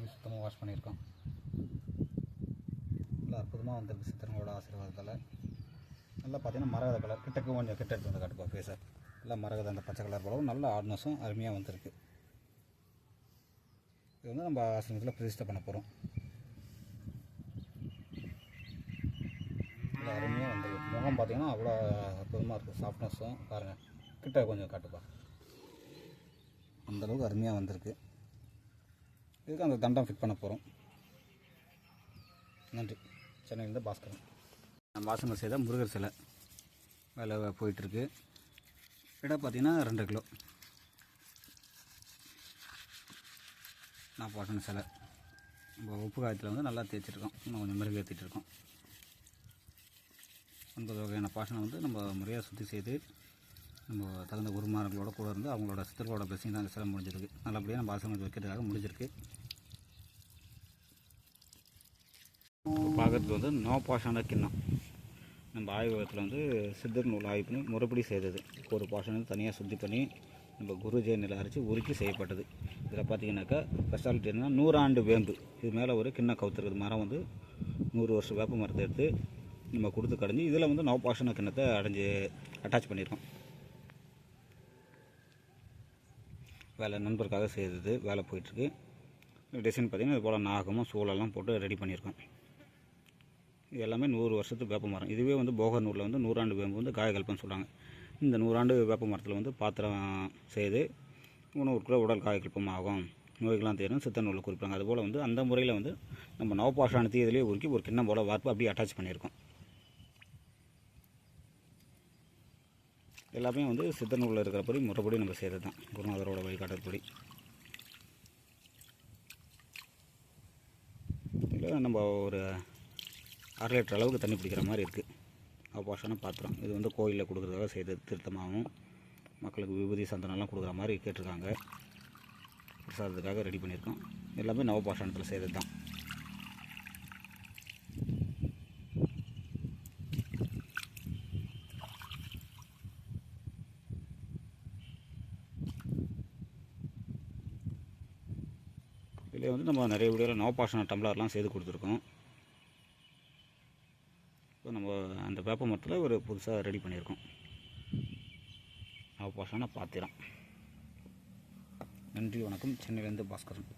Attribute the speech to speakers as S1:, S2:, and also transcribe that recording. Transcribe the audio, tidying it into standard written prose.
S1: கழுவி சுத்தமாக வாஷ் பண்ணியிருக்கோம். நல்லா அற்புதமாக வந்திருக்கு சித்தர்களோட ஆசீர்வாதத்தால். நல்லா பார்த்தீங்கன்னா மரகத கலர் கிட்டக்கு கொஞ்சம் கிட்ட எடுத்து வந்து காட்டுப்பா ஃபேஸை. நல்லா மரகத அந்த பச்சை கலர் போலவும் நல்ல ஆர்ட்னஸும் அருமையாக வந்திருக்கு. இது வந்து நம்ம ஆசிரமத்தில் பிரதிஷ்டை பண்ண போகிறோம். நல்லா அருமையாக வந்திருக்கு. முகம் பார்த்தீங்கன்னா அவ்வளோ அற்புதமாக இருக்குது. சாஃப்ட்னஸும் பாருங்கள், கிட்ட கொஞ்சம் காட்டுப்பா. அந்தளவுக்கு அருமையாக வந்திருக்கு. இதுக்கு அந்த தண்டம் ஃபிட் பண்ண போகிறோம். நன்றி. சென்னையிலேருந்து பாஸ்கரன். நம்ம வாசனை செய்த முருகர் சிலை வேலை போயிட்டுருக்கு. இடம் பார்த்திங்கன்னா 2 கிலோ. நான் வாசனை சிலை நம்ம உப்பு காயத்தில் வந்து நல்லா தேய்ச்சிருக்கோம். இன்னும் கொஞ்சம் மெருகு ஏற்றிட்டு இருக்கோம். 9 வகையான பாசனை வந்து நம்ம முறையாக சுற்றி செய்து நம்ம தகுந்த குருமார்களோட கூட இருந்து அவங்களோட சித்தர்களோட பிளஸிங் தான் அந்த சிலை முடிஞ்சிருக்கு. நல்லபடியாக நம்ம ஆசிரமத்தில் வைக்கிறதுக்காக முடிஞ்சிருக்கு. பார்க்குறது வந்து நோ பாஷான கிண்ணம். நம்ம ஆய்வகத்தில் வந்து சித்தர் நூல் ஆய்வு பண்ணி முறைப்படி செய்தது. ஒரு பாஷனை தனியாக சுத்தி பண்ணி நம்ம குரு ஜெயநிலை அரைச்சி உருக்கி செய்யப்பட்டது. இதில் பார்த்தீங்கன்னாக்கா ஸ்பெஷாலிட்டி என்னன்னா 100 ஆண்டு வேம்பு. இது மேலே ஒரு கிண்ணம் கவுத்துருக்குது. மரம் வந்து 100 வருஷம் வேப்ப மரத்தை எடுத்து நம்ம கொடுத்து கடைஞ்சி இதில் வந்து நோ பாஷான கிண்ணத்தை அட்டாச் பண்ணியிருக்கோம். வேலை நண்பருக்காக செய்தது வேலை போயிட்டுருக்கு. டிசைன் பார்த்திங்கன்னா இது போல் நாகமும் சூழலாம் போட்டு ரெடி பண்ணியிருக்கோம். இது எல்லாமே 100 வருஷத்து வேப்ப மரம். இதுவே வந்து போக நூலில் வந்து 100 ஆண்டு வேம்பு வந்து காயகல்பம்னு சொல்கிறாங்க. இந்த 100 ஆண்டு வேப்ப மரத்தில் வந்து பாத்திரம் செய்து உணவுக்குள்ள உடல் காயகல்பம் ஆகும், நோய்கள்லாம் தீரும் சித்த நூலில் குறிப்பாங்க. அதுபோல் வந்து அந்த முறையில் வந்து நம்ம நவபாஷாணத்தை இதிலே உருக்கி ஒரு கிண்ணம் போல் வார்ப்பு அப்படியே அட்டாச் பண்ணியிருக்கோம். எல்லாமே வந்து சித்த நூலில் இருக்கிறபடி முறைப்படி நம்ம செய்கிறது தான், குருநாதரோட வழிகாட்டுறபடி. இதில் நம்ம ஒரு 1/2 லிட்டர் அளவுக்கு தண்ணி பிடிக்கிற மாதிரி இருக்குது. அவபாஷான பாத்திரம். இது வந்து கோயிலில் கொடுக்குறதாக செய்து திருத்தமாகவும் மக்களுக்கு விபூதி சந்தனம்லாம் கொடுக்குற மாதிரி கேட்டிருக்காங்க. பிரசாதத்துக்காக ரெடி பண்ணியிருக்கோம். எல்லாமே நவபாஷாணத்தில் செய்கிறது தான். இதில் வந்து நம்ம நிறைய வீடியோவில் நவபாஷான டம்ளர்லாம் செய்து கொடுத்துருக்கோம். இப்போ நம்ம அந்த வேப்ப மரத்தில் ஒரு புதுசாக ரெடி பண்ணியிருக்கோம் நவபாஷான பாத்திரம். நன்றி, வணக்கம். சென்னையிலேருந்து பாஸ்கரன்.